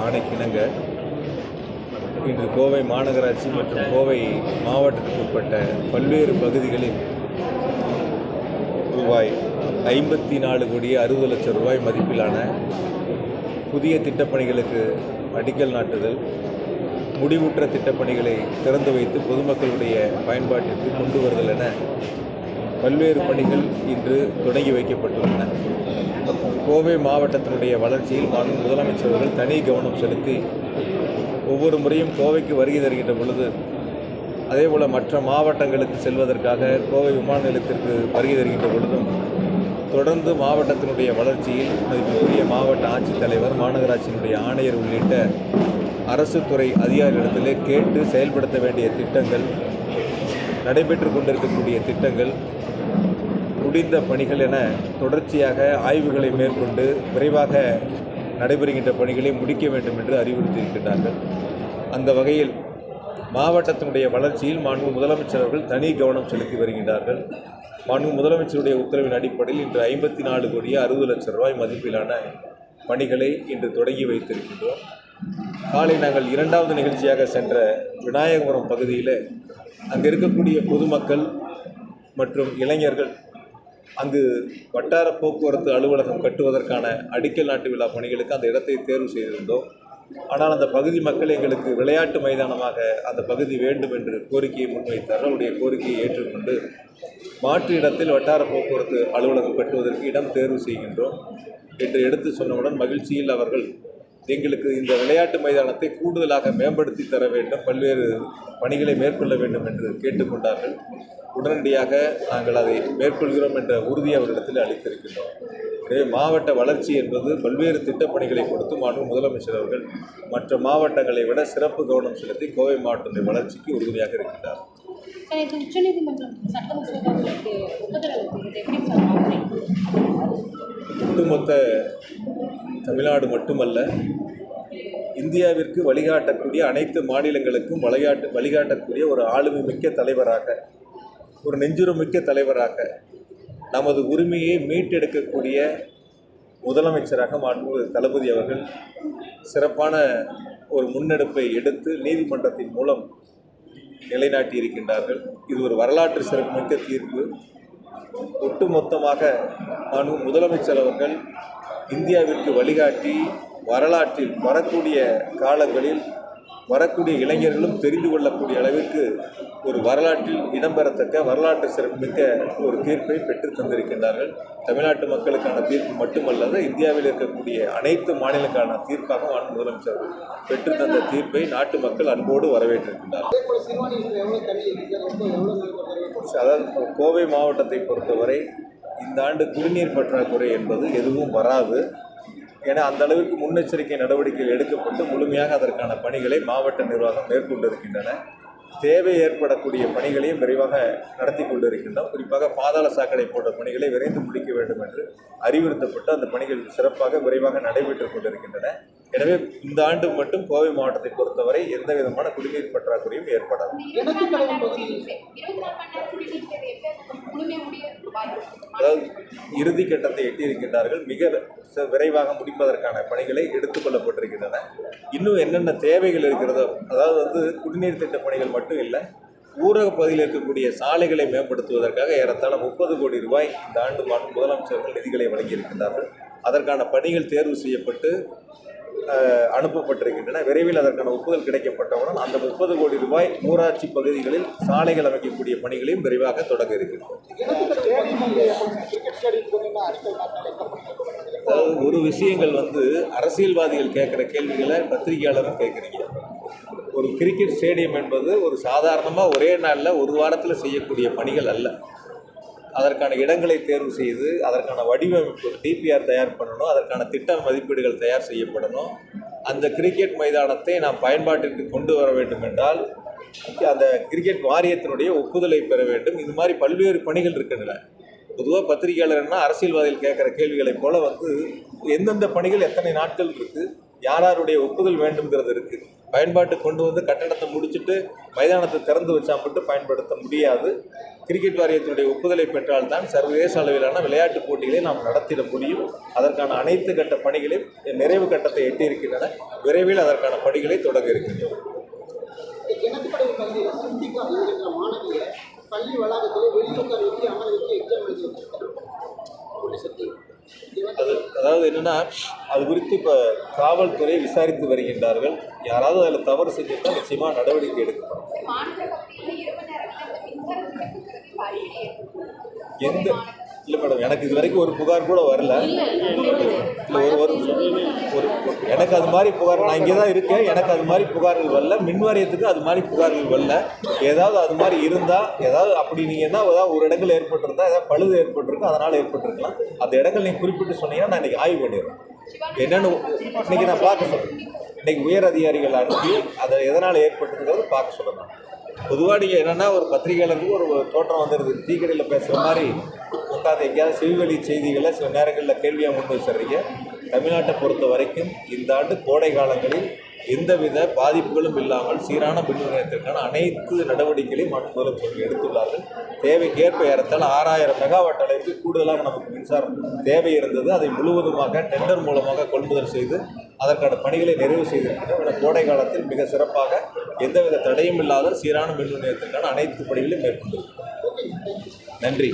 ஆணைக்கிணங்க இன்று கோவை மாநகராட்சி மற்றும் கோவை மாவட்டத்திற்கு உட்பட்ட பல்வேறு பகுதிகளில் ரூபாய் 54,60,00,000 ரூபாய் மதிப்பிலான புதிய திட்டப்பணிகளுக்கு அடிக்கல் நாட்டுதல், முடிவுற்ற திட்டப்பணிகளை திறந்து வைத்து பொதுமக்களுடைய பயன்பாட்டிற்கு கொண்டு வருதல் என பல்வேறு பணிகள் இன்று தொடங்கி வைக்கப்பட்டுள்ளன. கோவை மாவட்டத்தினுடைய வளர்ச்சியில் முதலமைச்சர் அவர்கள் தனி கவனம் செலுத்தி ஒவ்வொரு முறையும் கோவைக்கு வருகை தருகின்ற பொழுது, அதேபோல் மற்ற மாவட்டங்களுக்கு செல்வதற்காக கோவை விமான நிலையத்திற்கு வருகை தருகின்ற பொழுதும் தொடர்ந்து மாவட்டத்தினுடைய வளர்ச்சியில் மதிப்புக்குரிய மாவட்ட ஆட்சித்தலைவர், மாநகராட்சியினுடைய ஆணையர் உள்ளிட்ட அரசு துறை அதிகாரிகளிடத்திலே கேட்டு செயல்படுத்த வேண்டிய திட்டங்கள், நடைபெற்று கொண்டிருக்கக்கூடிய திட்டங்கள், முடிந்த பணிகள் என தொடர்ச்சியாக ஆய்வுகளை மேற்கொண்டு விரைவாக நடைபெறுகின்ற பணிகளை முடிக்க வேண்டும் என்று அறிவுறுத்தியிருக்கின்றார்கள். அந்த வகையில் மாவட்டத்தினுடைய வளர்ச்சியில் மாண்பு முதலமைச்சர் அவர்கள் தனி கவனம் செலுத்தி வருகின்றார்கள். மாண்பு முதலமைச்சருடைய உத்தரவின் அடிப்படையில் இன்று 54,60,00,000 ரூபாய் மதிப்பிலான பணிகளை இன்று தொடங்கி வைத்திருக்கின்றோம். காலை நாங்கள் இரண்டாவது நிகழ்ச்சியாக சென்ற விநாயகபுரம் பகுதியில் அங்கு இருக்கக்கூடிய பொதுமக்கள் மற்றும் இளைஞர்கள் அங்கு வட்டார போக்குவரத்து அலுவலகம் கட்டுவதற்கான அடிக்கல் நாட்டு விழா பணிகளுக்கு அந்த இடத்தை தேர்வு செய்திருந்தோம். ஆனால் அந்த பகுதி மக்கள் எங்களுக்கு விளையாட்டு மைதானமாக அந்த பகுதி வேண்டும் என்று கோரிக்கையை முன்வைத்தார்கள். அவருடைய கோரிக்கையை ஏற்றுக்கொண்டு மாற்று இடத்தில் வட்டார போக்குவரத்து அலுவலகம் கட்டுவதற்கு இடம் தேர்வு செய்கின்றோம் என்று எடுத்து சொன்னவுடன் மகிழ்ச்சியில் அவர்கள் எங்களுக்கு இந்த விளையாட்டு மைதானத்தை கூடுதலாக மேம்படுத்தி தர வேண்டும், பல்வேறு பணிகளை மேற்கொள்ள வேண்டும் என்று கேட்டுக்கொண்டார்கள். உடனடியாக நாங்கள் அதை மேற்கொள்கிறோம் என்ற உறுதியை அவர்களிடத்தில் அளித்திருக்கின்றோம். எனவே மாவட்ட வளர்ச்சி என்பது பல்வேறு திட்டப்பணிகளை கொடுத்து மாண்பு முதலமைச்சர் அவர்கள் மற்ற மாவட்டங்களை விட சிறப்பு கவனம் செலுத்தி கோவை மாவட்டத்தின் வளர்ச்சிக்கு உறுதுணையாக இருக்கின்றார். ஒட்டுமொத்த தமிழ்நாடு மட்டுமல்ல, இந்தியாவிற்கு வழிகாட்டக்கூடிய அனைத்து மாநிலங்களுக்கும் வழிகாட்டக்கூடிய ஒரு ஆளுமை மிக்க தலைவராக, ஒரு நெஞ்சுரமிக்க தலைவராக, நமது உரிமையை மீட்டெடுக்கக்கூடிய முதலமைச்சராக மாண்பு தளபதி அவர்கள் சிறப்பான ஒரு முன்னெடுப்பை எடுத்து நீதிமன்றத்தின் மூலம் நிலைநாட்டி இருக்கின்றார்கள். இது ஒரு வரலாற்று சிறப்புமிக்க தீர்ப்பு. ஒட்டுமொத்தமாக மாண்பு முதலமைச்சர் அவர்கள் இந்தியாவிற்கு வழிகாட்டி வரலாற்றில் வரக்கூடிய காலங்களில் வரக்கூடிய இளைஞர்களும் தெரிந்து கொள்ளக்கூடிய அளவிற்கு ஒரு வரலாற்றில் இடம்பெறத்தக்க வரலாற்று சிறப்புமிக்க ஒரு தீர்ப்பை பெற்று தந்திருக்கின்றார்கள். தமிழ்நாட்டு மக்களுக்கான தீர்ப்பு மட்டுமல்லாத இந்தியாவில் இருக்கக்கூடிய அனைத்து மாநிலங்களுக்கான தீர்ப்பாக மாண்பு முதலமைச்சர் பெற்று தந்த தீர்ப்பை நாட்டு மக்கள் அன்போடு வரவேற்றிருக்கின்றார்கள். அதாவது கோவை மாவட்டத்தை பொறுத்தவரை இந்த ஆண்டு குடிநீர் பற்றாக்குறை என்பது எதுவும் வராது. ஏன்னா அந்த அளவிற்கு முன்னெச்சரிக்கை நடவடிக்கைகள் எடுக்கப்பட்டு முழுமையாக அதற்கான பணிகளை மாவட்ட நிர்வாகம் மேற்கொண்டிருக்கின்றன. தேவை ஏற்படக்கூடிய பணிகளையும் விரைவாக நடத்தி கொண்டிருக்கின்றோம். குறிப்பாக பாதாள சாக்கடை போன்ற பணிகளை விரைந்து முடிக்க வேண்டும் என்று அறிவுறுத்தப்பட்டு அந்த பணிகள் சிறப்பாக விரைவாக நடைபெற்றுக் கொண்டிருக்கின்றன. எனவே இந்த ஆண்டு மட்டும் கோவை மாவட்டத்தை பொறுத்தவரை எந்த விதமான குடிநீர் பற்றாக்குறையும் ஏற்படாது. அதாவது இறுதி கட்டத்தை எட்டியிருக்கின்றார்கள். மிக விரைவாக முடிப்பதற்கான பணிகளை எடுத்துக்கொள்ளப்பட்டிருக்கின்றன. இன்னும் என்னென்ன தேவைகள் இருக்கிறதோ, அதாவது குடிநீர் திட்ட பணிகள் மட்டும் இல்லை, ஊரக பகுதியில் இருக்கக்கூடிய சாலைகளை மேம்படுத்துவதற்காக ஏறத்தாழ 30 கோடி ரூபாய் இந்த ஆண்டு முதலமைச்சர்கள் நிதிகளை வழங்கியிருக்கின்றார்கள். அதற்கான பணிகள் தேர்வு செய்யப்பட்டு அனுப்பப்பட்டிருக்கின்றன. விரைவில் அதற்கான ஒப்புதல் கிடைக்கப்பட்டவுடன் அந்த 30 கோடி ரூபாய் ஊராட்சி பகுதிகளில் சாலைகள் அமைக்கக்கூடிய பணிகளையும் விரைவாக தொடங்க இருக்கிறோம். அதாவது ஒரு விஷயங்கள் அரசியல்வாதிகள் கேட்குற கேள்விகளை பத்திரிகையாளரும் கேட்குறீங்க. ஒரு கிரிக்கெட் ஸ்டேடியம் என்பது ஒரு சாதாரணமாக ஒரே நாளில் ஒரு வாரத்தில் செய்யக்கூடிய பணிகள் அல்ல. அதற்கான இடங்களை தேர்வு செய்து அதற்கான வடிவமைப்பு டிபிஆர் தயார் பண்ணணும், அதற்கான திட்ட மதிப்பீடுகள் தயார் செய்யப்படணும். அந்த கிரிக்கெட் மைதானத்தை நாம் பயன்பாட்டிற்கு கொண்டு வர வேண்டும் என்றால் அந்த கிரிக்கெட் வாரியத்தினுடைய ஒப்புதலை பெற வேண்டும். இது மாதிரி பல்வேறு பணிகள் இருக்கின்றன. பொதுவாக பத்திரிகையாளர்னா அரசியல்வாதிகள் கேட்குற கேள்விகளைப் போல எந்தெந்த பணிகள் எத்தனை நாட்கள் இருக்குது, யாருடைய ஒப்புதல் வேண்டும்ங்கிறது இருக்குது. பயன்பாட்டுக்கு கொண்டு வந்து கட்டடத்தை முடிச்சுட்டு மைதானத்தை திறந்து வச்சா மட்டும் பயன்படுத்த முடியாது. கிரிக்கெட் வாரியத்தினுடைய ஒப்புதலை பெற்றால்தான் சர்வதேச அளவிலான விளையாட்டுப் போட்டிகளை நாம் நடத்திட முடியும். அதற்கான அனைத்து கட்ட பணிகளையும் நிறைவு கட்டத்தை எட்டியிருக்கின்றன. விரைவில் அதற்கான பணிகளை தொடங்க இருக்கின்றன. கிணத்துக்கடவு பகுதியில் சித்திகா என்கின்ற மாணவியை பள்ளி வளாகத்தில் வெளியுட்கார வச்சு அமர வச்சு எக்ஸாம் எழுதி வச்சிருக்காங்க. அதாவது என்னன்னா, அது குறித்து இப்போ காவல்துறை விசாரித்து வருகின்றார்கள். யாராவது அதில் தவறு செஞ்சுட்டா நிச்சயமாக நடவடிக்கை எடுக்கப்படும். எந்த இல்லை மேடம், எனக்கு இது வரைக்கும் ஒரு புகார் கூட வரல. இல்லை ஒரு எனக்கு அது மாதிரி புகார், நான் இங்கே தான் இருக்கேன், எனக்கு அது மாதிரி புகார்கள் வரல. மின் வாரியத்துக்கு அது மாதிரி புகார்கள் வரல. ஏதாவது அது மாதிரி இருந்தால், ஏதாவது அப்படி நீங்கள் என்ன ஏதாவது ஒரு இடங்கள் ஏற்பட்டிருந்தா, ஏதாவது பழுது ஏற்பட்டிருக்கு, அதனால் ஏற்பட்டிருக்கலாம். அந்த இடங்கள் நீங்கள் குறிப்பிட்டு சொன்னீங்கன்னா நான் இன்றைக்கி ஆய்வு பண்ணிடுறேன். என்னென்னு இன்றைக்கி நான் பார்க்க சொல்கிறேன். இன்றைக்கி உயர் அதிகாரிகள் அனுப்பி அதை எதனால் ஏற்பட்டிருக்கிறது பார்க்க சொல்லணும். பொதுவாக நீங்கள் என்னென்னா, ஒரு பத்திரிகையாளருக்கு ஒரு தோற்றம் வந்துடுது, டீக்கடையில் பேசுகிற மாதிரி உட்காந்து எங்கேயாவது செவிவழி செய்திகளை சில நேரங்களில் கேள்வியாக முன் வச்சுறீங்க. தமிழ்நாட்டை பொறுத்த வரைக்கும் இந்த ஆண்டு கோடை காலங்களில் எந்தவித பாதிப்புகளும் இல்லாமல் சீரான மின் நிலையத்திற்கான அனைத்து நடவடிக்கைகளையும் மாநில முதலமைச்சர்கள் எடுத்துள்ளார்கள். தேவைக்கேற்ப ஏறத்தால் 6000 மெகாவாட் அளவுக்கு கூடுதலாக நமக்கு மின்சாரம் தேவை இருந்தது. அதை முழுவதுமாக டெண்டர் மூலமாக கொள்முதல் செய்து அதற்கான பணிகளை நிறைவு செய்திருக்கிறோம். கோடை காலத்தில் மிக சிறப்பாக எந்தவித தடையும் இல்லாத சீரான மின் நிலையத்திற்கான அனைத்து பணிகளையும் மேற்கொண்டிருக்கிறோம். நன்றி.